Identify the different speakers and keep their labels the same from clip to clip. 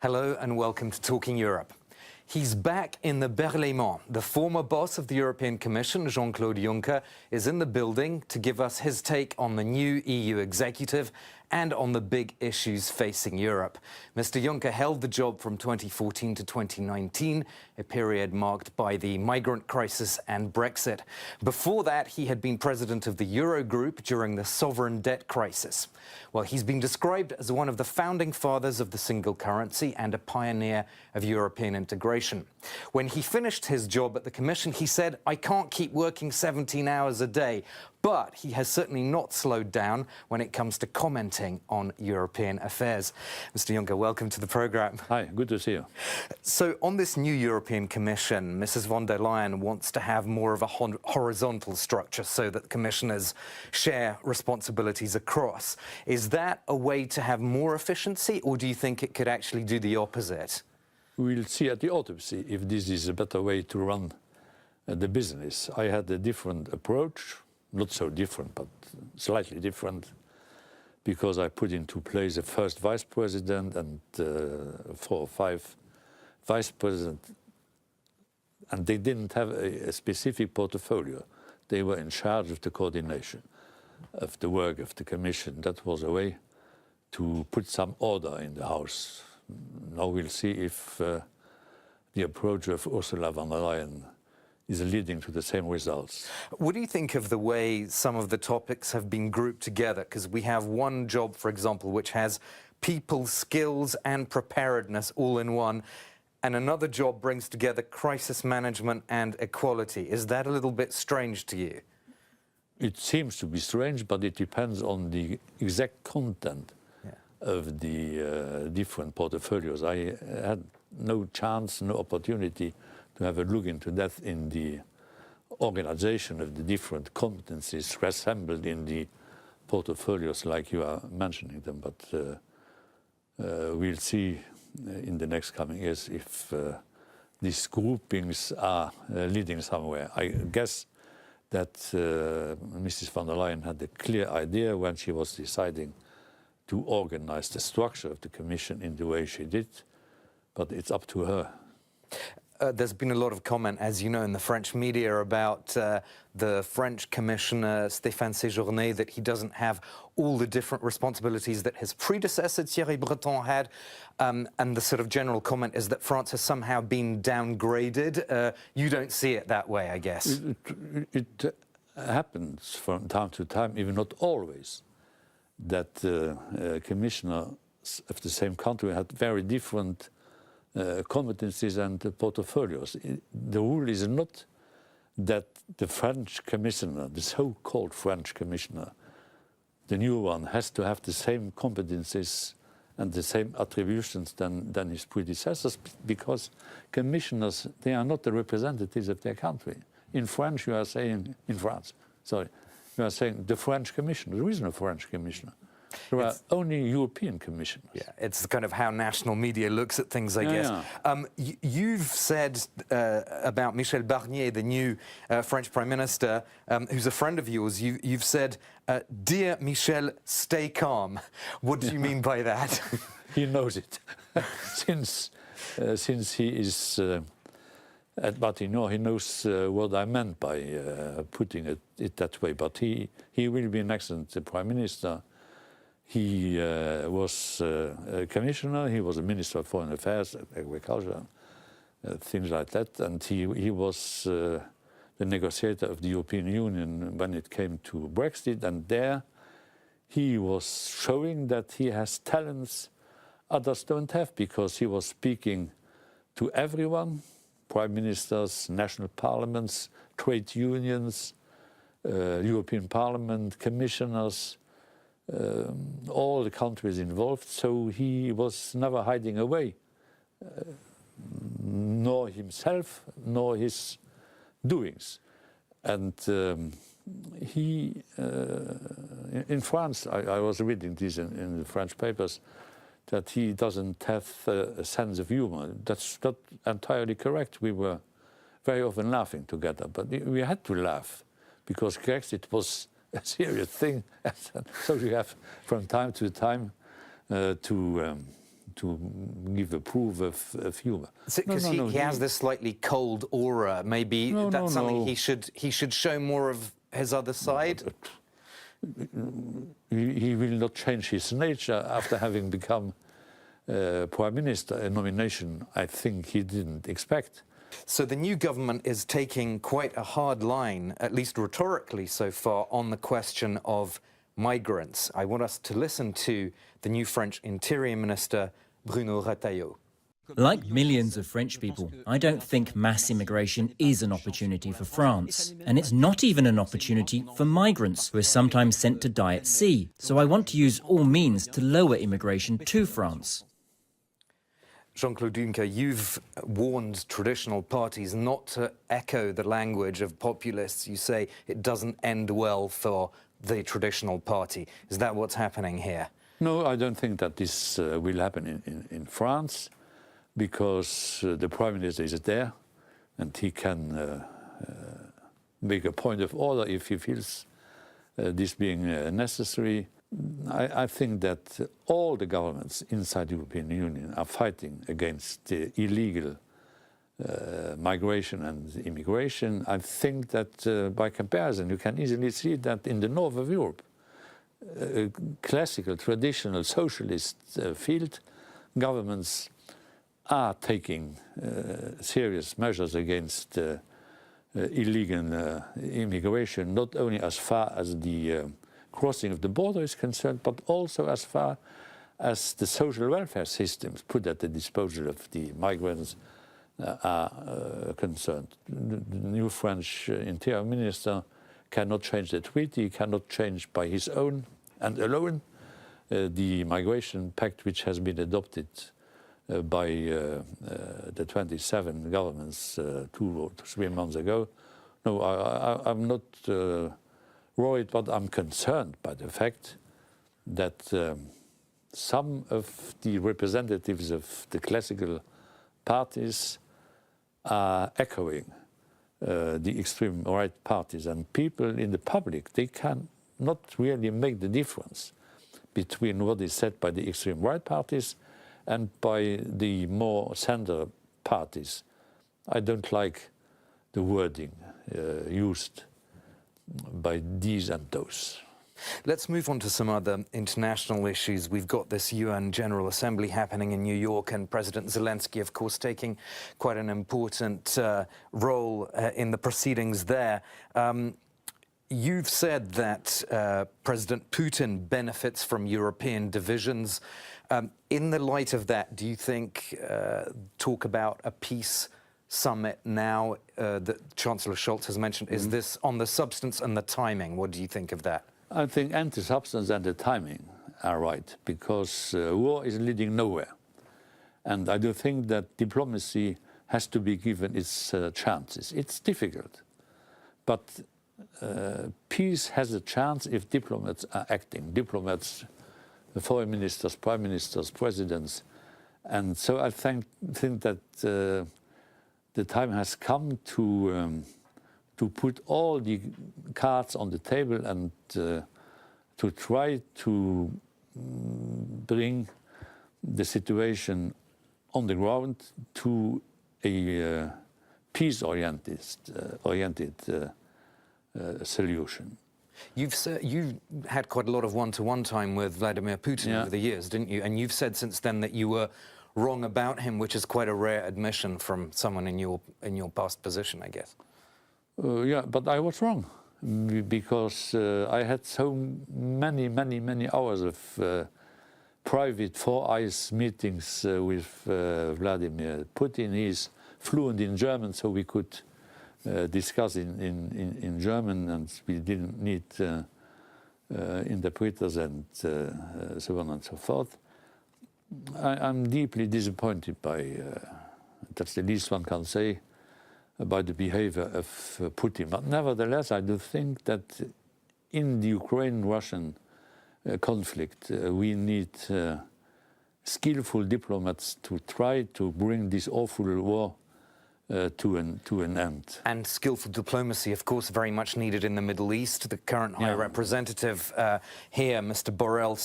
Speaker 1: Hello and welcome to Talking Europe. He's back in the Berlaymont. The former boss of the European Commission, Jean-Claude Juncker, is in the building to give us his take on the new EU executive and on the big issues facing Europe. Mr. Juncker held the job from 2014 to 2019, a period marked by the migrant crisis and Brexit. Before that, he had been president of the Eurogroup during the sovereign debt crisis. Well, he's been described as one of the founding fathers of the single currency and a pioneer of European integration. When he finished his job at the Commission, he said, "I can't keep working 17 hours a day." But he has certainly not slowed down when it comes to commenting on European affairs. Mr. Juncker, welcome to the programme.
Speaker 2: Hi, good to see you.
Speaker 1: So on this new European Commission, Mrs. von der Leyen wants to have more of a horizontal structure so that commissioners share responsibilities across. Is that a way to have more efficiency, or do you think it could actually do the opposite?
Speaker 2: We'll see at the autopsy if this is a better way to run the business. I had a different approach. Not so different, but slightly different, because I put into place a first vice president and 4 or 5 vice presidents, and they didn't have a specific portfolio. They were in charge of the coordination of the work of the Commission. That was a way to put some order in the House. Now we'll see if the approach of Ursula von der Leyen is leading to the same results.
Speaker 1: What do you think of the way some of the topics have been grouped together? Because we have one job, for example, which has people, skills and preparedness all in one, and another job brings together crisis management and equality. Is that a little bit strange to you?
Speaker 2: It seems to be strange, but it depends on the exact content of the different portfolios. I had no chance, no opportunity to have a look into that in the organization of the different competencies assembled in the portfolios like you are mentioning them. But we'll see in the next coming years if these groupings are leading somewhere. I guess that Mrs. von der Leyen had a clear idea when she was deciding to organize the structure of the Commission in the way she did, but it's up to her.
Speaker 1: There's been a lot of comment, as you know, in the French media about the French commissioner, Stéphane Séjourné, that he doesn't have all the different responsibilities that his predecessor, Thierry Breton, had. And the sort of general comment is that France has somehow been downgraded. You don't see it that way, I guess.
Speaker 2: It happens from time to time, even not always, that commissioners of the same country had very different competencies and portfolios. The rule is not that the French commissioner, the so-called French commissioner, the new one, has to have the same competencies and the same attributions than his predecessors, because commissioners, they are not the representatives of their country. In French, you are saying, you are saying the French commissioner. There is no French commissioner. There are only European commissioners.
Speaker 1: Yeah, it's kind of how national media looks at things, I guess. You've said about Michel Barnier, the new French Prime Minister, who's a friend of yours, you've said, "Dear Michel, stay calm." What do you mean by that?
Speaker 2: He knows it. Since he is at Matignon, he knows what I meant by putting it that way. But he will be an excellent Prime Minister. He was a commissioner, he was a minister of foreign affairs, agriculture, things like that, and he was the negotiator of the European Union when it came to Brexit, and there he was showing that he has talents others don't have, because he was speaking to everyone, prime ministers, national parliaments, trade unions, European Parliament, commissioners, all the countries involved, so he was never hiding away, nor himself, nor his doings. And in France, I was reading this in the French papers, that he doesn't have a sense of humor. That's not entirely correct. We were very often laughing together, but we had to laugh, because Brexit was a serious thing. So you have, from time to time, to to give a proof of humour.
Speaker 1: Because he has this slightly cold aura. Maybe that's something he should show more of his other side.
Speaker 2: He will not change his nature after having become Prime Minister, a nomination I think he didn't expect.
Speaker 1: So the new government is taking quite a hard line, at least rhetorically so far, on the question of migrants. I want us to listen to the new French Interior Minister, Bruno Retailleau.
Speaker 3: Like millions of French people, I don't think mass immigration is an opportunity for France. And it's not even an opportunity for migrants who are sometimes sent to die at sea. So I want to use all means to lower immigration to France.
Speaker 1: Jean-Claude Juncker, you've warned traditional parties not to echo the language of populists. You say it doesn't end well for the traditional party. Is that what's happening here?
Speaker 2: No, I don't think that this will happen in France, because the Prime Minister is there and he can make a point of order if he feels this being necessary. I think that all the governments inside the European Union are fighting against illegal migration and immigration. I think that by comparison, you can easily see that in the north of Europe, classical, traditional socialist field, governments are taking serious measures against illegal immigration, not only as far as the crossing of the border is concerned, but also as far as the social welfare systems put at the disposal of the migrants are concerned. The new French Interior Minister cannot change the treaty, cannot change by his own and alone the migration pact which has been adopted by the 27 governments 2 or 3 months ago. No, I'm not worried, but I'm concerned by the fact that some of the representatives of the classical parties are echoing the extreme right parties, and people in the public, they can not really make the difference between what is said by the extreme right parties and by the more center parties. I don't like the wording used by these and those.
Speaker 1: Let's move on to some other international issues. We've got this UN General Assembly happening in New York, and President Zelensky, of course, taking quite an important role in the proceedings there. You've said that President Putin benefits from European divisions. In the light of that, do you think talk about a peace summit now that Chancellor Scholz has mentioned, is this on the substance and the timing? What do you think of that?
Speaker 2: I think and the substance and the timing are right, because war is leading nowhere. And I do think that diplomacy has to be given its chances. It's difficult, but peace has a chance if diplomats are acting. Diplomats, the foreign ministers, prime ministers, presidents. And so I think that the time has come to put all the cards on the table and to try to bring the situation on the ground to a peace-oriented solution.
Speaker 1: You had quite a lot of one-to-one time with Vladimir Putin over the years, didn't you? And you've said since then that you were wrong about him, which is quite a rare admission from someone in your past position, I guess.
Speaker 2: Yeah, but I was wrong, because I had so many hours of private four-eyes meetings with Vladimir Putin. He's fluent in German, so we could discuss in German, and we didn't need interpreters and so on and so forth. I'm deeply disappointed by, that's the least one can say, by the behavior of Putin. But nevertheless, I do think that in the Ukraine-Russian conflict, we need skillful diplomats to try to bring this awful war to an end.
Speaker 1: And skillful diplomacy, of course, very much needed in the Middle East. The current High Representative here, Mr. Borrell,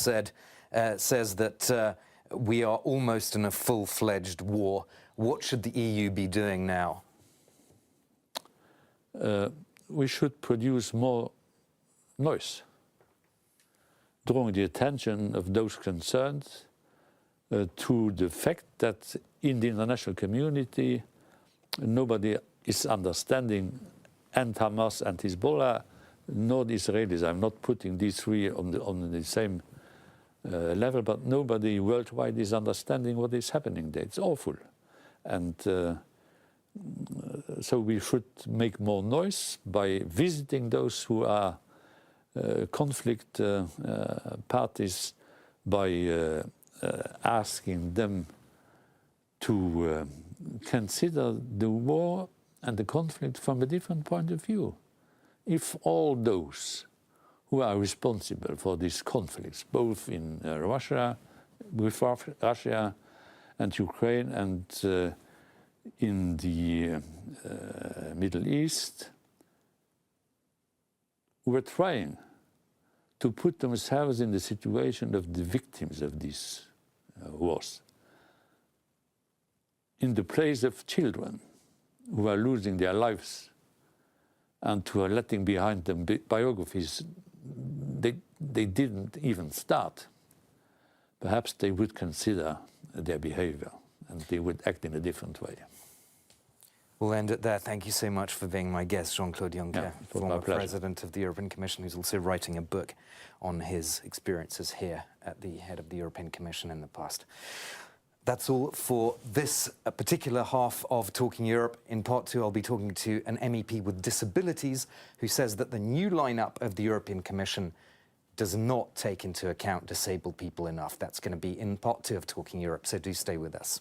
Speaker 1: says that we are almost in a full-fledged war. What should the EU be doing now?
Speaker 2: We should produce more noise, drawing the attention of those concerned to the fact that in the international community nobody is understanding and Hamas and Hezbollah, nor the Israelis. I'm not putting these three on the same level, but nobody worldwide is understanding what is happening there. It's awful. And so we should make more noise by visiting those who are conflict parties, by asking them to consider the war and the conflict from a different point of view. If all those who are responsible for these conflicts, both in Russia, with Russia and Ukraine, and in the Middle East, were trying to put themselves in the situation of the victims of these wars, in the place of children who are losing their lives and who are letting behind them biographies they didn't even start, perhaps they would consider their behavior and they would act in a different way.
Speaker 1: We'll end it there. Thank you so much for being my guest, Jean-Claude Juncker, former President of the European Commission, who's also writing a book on his experiences here at the head of the European Commission in the past. That's all for this particular half of Talking Europe. In part two, I'll be talking to an MEP with disabilities who says that the new lineup of the European Commission does not take into account disabled people enough. That's going to be in part two of Talking Europe, so do stay with us.